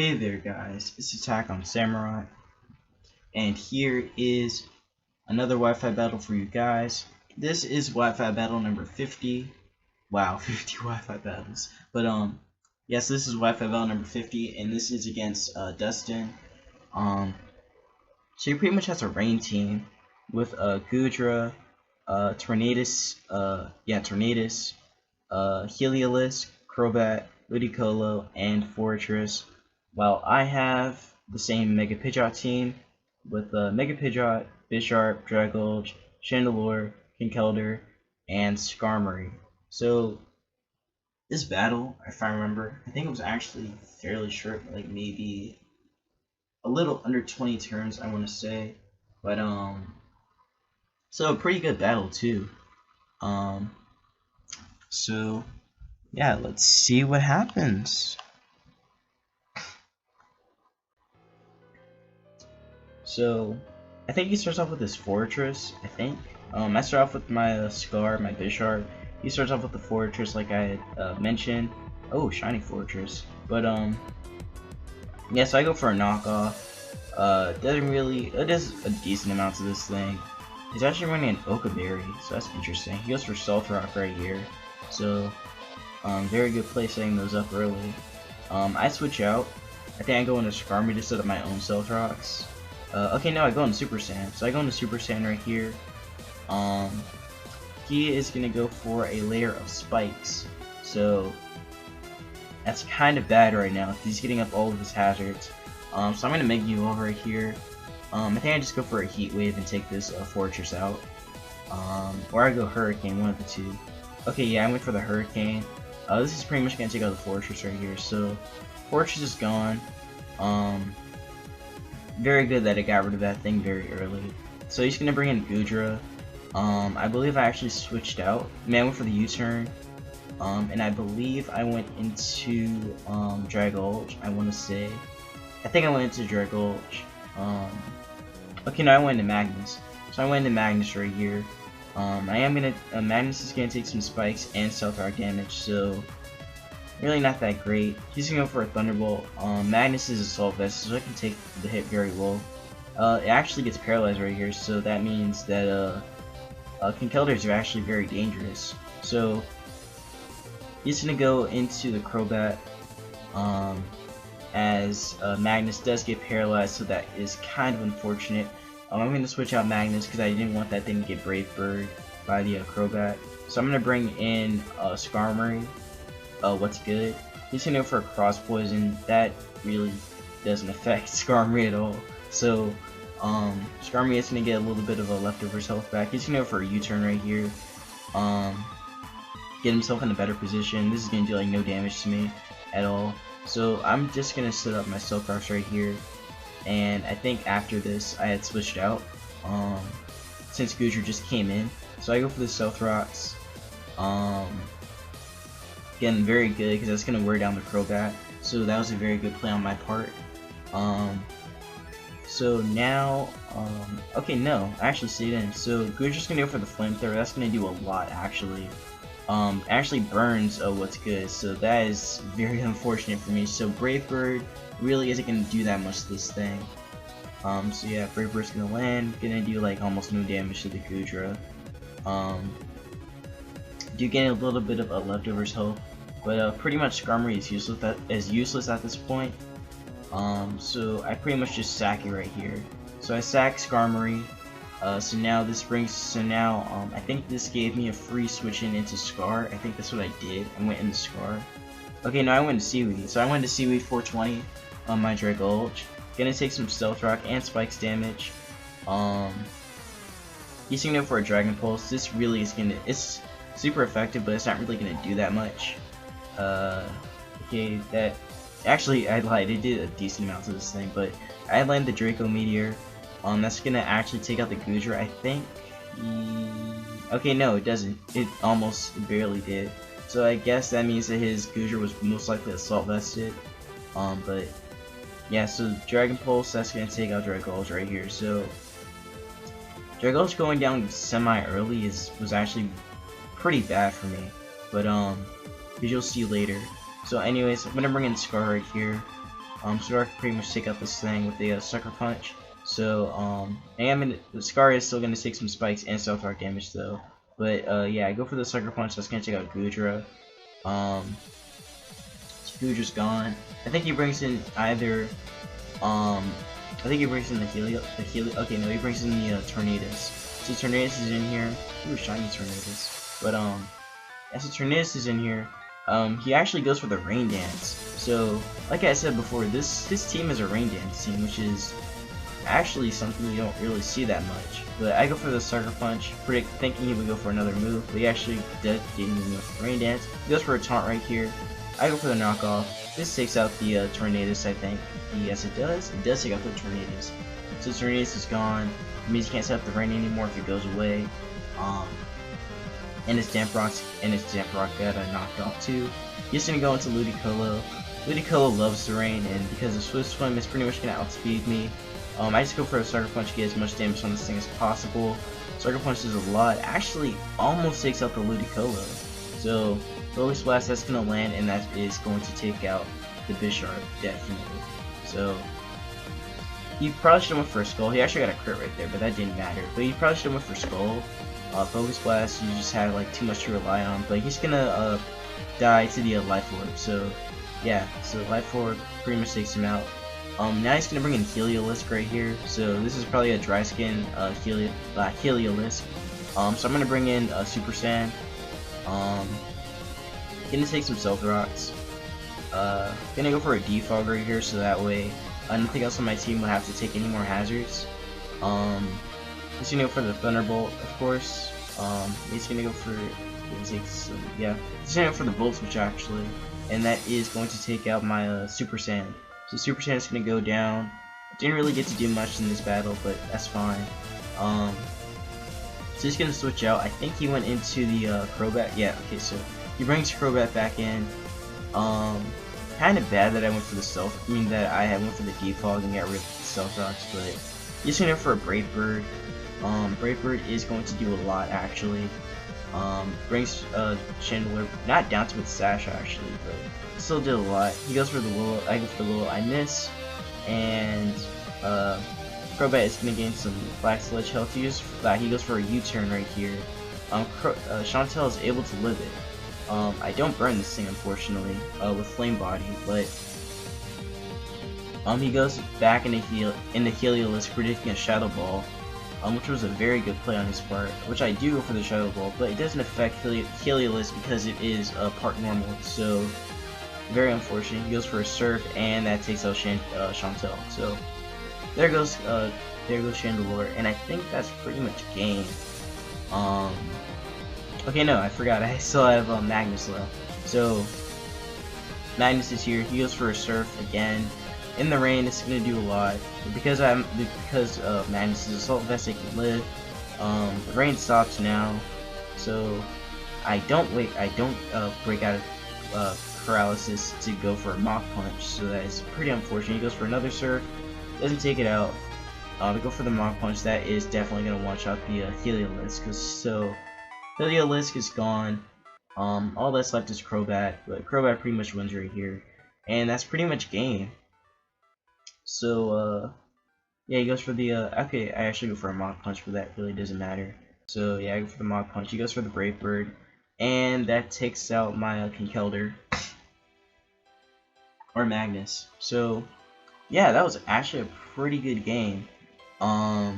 Hey there guys, it's Attack on Samurai, and here is another Wi-Fi battle for you guys. This is Wi-Fi battle number 50. Wow, 50 Wi-Fi battles. But yes, this is Wi-Fi battle number 50, and this is against Dustin. So he pretty much has a rain team with Gudra, Tornadus, Heliolisk, Crobat, Ludicolo, and Fortress. While I have the same Mega Pidgeot team with Mega Pidgeot, Bisharp, Dragulge, Chandelure, Kinkeldor, and Skarmory. So this battle, if I remember, I think it was actually fairly short, like maybe a little under 20 turns, I want to say. But so a pretty good battle too. So yeah, let's see what happens. So, I think he starts off with his Fortress, I think. I start off with my Scar, my Bisharp. He starts off with the Fortress like I had mentioned. Oh, Shiny Fortress. But, yeah, so I go for a knockoff. It does a decent amount to this thing. He's actually running an Okaberry, so that's interesting. He goes for Stealth Rock right here. So, very good play setting those up early. I switch out. I think I go into Skarmory to set up my own Stealth Rocks. Okay, now I go into Super Saiyan. So I go into Super Saiyan right here. He is gonna go for a layer of spikes. So that's kind of bad right now. He's getting up all of his hazards. So I'm gonna Mega Evolve right here. I think I just go for a Heat Wave and take this Fortress out. Or I go Hurricane, one of the two. Okay, yeah, I went for the Hurricane. This is pretty much gonna take out the Fortress right here. So Fortress is gone. Very good that I got rid of that thing very early. So he's gonna bring in Gudra. I believe I actually switched out. I went for the U-turn. And I believe I went into Dragulge, I wanna say. I think I went into Dragulge. Okay, no, I went into Magnus. So I went into Magnus right here. Magnus is gonna take some spikes and Stealth Rock damage, so really not that great. He's gonna go for a Thunderbolt. Magnus is Assault Vest, so I can take the hit very well. It actually gets paralyzed right here, so that means that Kinkeldors are actually very dangerous. So he's gonna go into the Crobat, as Magnus does get paralyzed, so that is kind of unfortunate. I'm gonna switch out Magnus because I didn't want that thing to get Brave Bird by the Crobat. So I'm gonna bring in Skarmory. What's good? He's gonna go for a Cross Poison. That really doesn't affect Skarmory at all. So, Skarmory is gonna get a little bit of a leftovers health back. He's gonna go for a U-turn right here. Get himself in a better position. This is gonna do like no damage to me at all. So I'm just gonna set up my Stealth Rocks right here. And I think after this, I had switched out. Since Gudra just came in, so I go for the Stealth Rocks. Again, very good because that's gonna wear down the Crobat. So that was a very good play on my part. So now, okay, no, I actually stayed in. So Gudra's gonna go for the Flamethrower. That's gonna do a lot actually. Actually burns what's good. So that is very unfortunate for me. So Brave Bird really isn't gonna do that much to this thing. So yeah, Brave Bird's gonna land, gonna do like almost no damage to the Gudra. Do get a little bit of a leftovers health. But pretty much Skarmory is useless at this point. So I pretty much just sack it right here. So I sack Skarmory. So now I think this gave me a free switch into Scar. I think that's what I did. I went into Scar. Okay, no, I went to Seaweed. So I went to Seaweed 420 on my Dragulge. Gonna take some Stealth Rock and Spikes damage. He's gonna go for a Dragon Pulse. This really is it's super effective, but it's not really gonna do that much. Okay, that actually I lied. It did a decent amount to this thing, but I landed the Draco Meteor. That's gonna actually take out the Gudra, I think. Okay, no, it doesn't. It almost barely did. So I guess that means that his Gudra was most likely Assault Vested. But yeah, so Dragon Pulse, that's gonna take out Dragulge right here. So Dragulge going down semi-early was actually pretty bad for me. But you'll see later. So anyways, I'm gonna bring in Scar right here. Scar can pretty much take out this thing with a sucker punch. So Scar is still gonna take some spikes and stealth rock damage though. But yeah, I go for the sucker punch. That's gonna take out Goodra. Goodра's gone. I think he brings in either I think he brings in the Helio. Okay, no, he brings in the Tornadus. So Tornadus is in here. Ooh, shiny Tornadus. But yeah, so Tornadus is in here. He actually goes for the Rain Dance. So, like I said before, this team is a Rain Dance team, which is actually something you don't really see that much. But I go for the Sucker Punch, thinking he would go for another move, but he actually didn't even go for the Rain Dance. He goes for a taunt right here. I go for the knockoff. This takes out the Tornadus, I think. Yes, it does. It does take out the Tornadus. So Tornadus is gone. It means you can't set up the rain anymore if it goes away. And his Damp Rock got knocked off too. He's gonna go into Ludicolo. Ludicolo loves the rain, and because of Swift Swim, it's pretty much gonna outspeed me. I just go for a Sucker Punch to get as much damage on this thing as possible. Sucker Punch does a lot. Actually, almost takes out the Ludicolo. So, Focus Blast, that's gonna land, and that is going to take out the Bisharp, definitely. So, he probably should have went for a Skull. He actually got a crit right there, but that didn't matter. But he probably should have went for Skull. Focus Blast, you just had like too much to rely on. But he's gonna die to the Life Orb. So, yeah. So Life Orb pretty much takes him out. Now he's gonna bring in Heliolisk right here. So this is probably a dry skin Heliolisk. So I'm gonna bring in Super Saiyan. Gonna take some Stealth Rocks. Gonna go for a Defog right here, so that way nothing else on my team would have to take any more hazards. He's gonna go for the Thunderbolt, of course. He's gonna go for he's gonna go for the Volt Switch actually, and that is going to take out my Super Saiyan. So Super Saiyan is gonna go down. Didn't really get to do much in this battle, but that's fine. So he's gonna switch out. I think he went into the Crobat. Yeah, okay, so he brings Crobat back in. Kind of bad that I went for the stealth. I mean that I went for the Defog and got rid of the Stealth Rocks, but he's gonna go for a Brave Bird. Brave Bird is going to do a lot actually. Brings Chandler not down to its sash actually, but still did a lot. He goes for the Willow. I go for the Willow. I miss, and Crobat is gonna gain some Black Sludge health. He goes for a U-turn right here. Chantel is able to live it. I don't burn this thing unfortunately with Flame Body, but he goes back into Heliolisk, predicting a Shadow Ball, which was a very good play on his part. Which I do go for the Shadow Ball, but it doesn't affect Heliolisk because it is part normal. So very unfortunate. He goes for a Surf, and that takes out Chantel. So there goes Chandelure, and I think that's pretty much game. Okay, no, I forgot. I still have Magnus left. So Magnus is here. He goes for a Surf again. In the rain, it's gonna do a lot. But because Magnus's Assault Vest, it can live. The rain stops now, so I don't break out of paralysis to go for a Mach Punch. So that is pretty unfortunate. He goes for another Surf, doesn't take it out. We go for the Mach Punch. That is definitely gonna watch out the Heliolisk. So Heliolisk is gone. All that's left is Crobat, but Crobat pretty much wins right here, and that's pretty much game. So yeah, he goes for the okay, I actually go for a Mach Punch, but that really doesn't matter. So yeah, I go for the Mach Punch. He goes for the Brave Bird, and that takes out my Conkeldurr or Magnus. So yeah, that was actually a pretty good game. I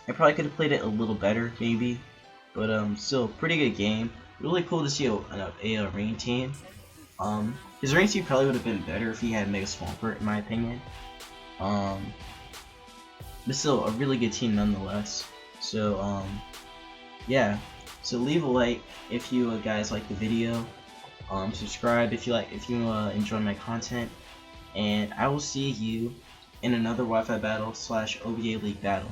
probably could have played it a little better, maybe. But still, pretty good game. Really cool to see a rain team. His rain team probably would have been better if he had Mega Swampert, in my opinion. But still, a really good team nonetheless. So yeah. So leave a like if you guys like the video. Subscribe if you enjoy my content, and I will see you in another Wi-Fi battle / OVA League battle.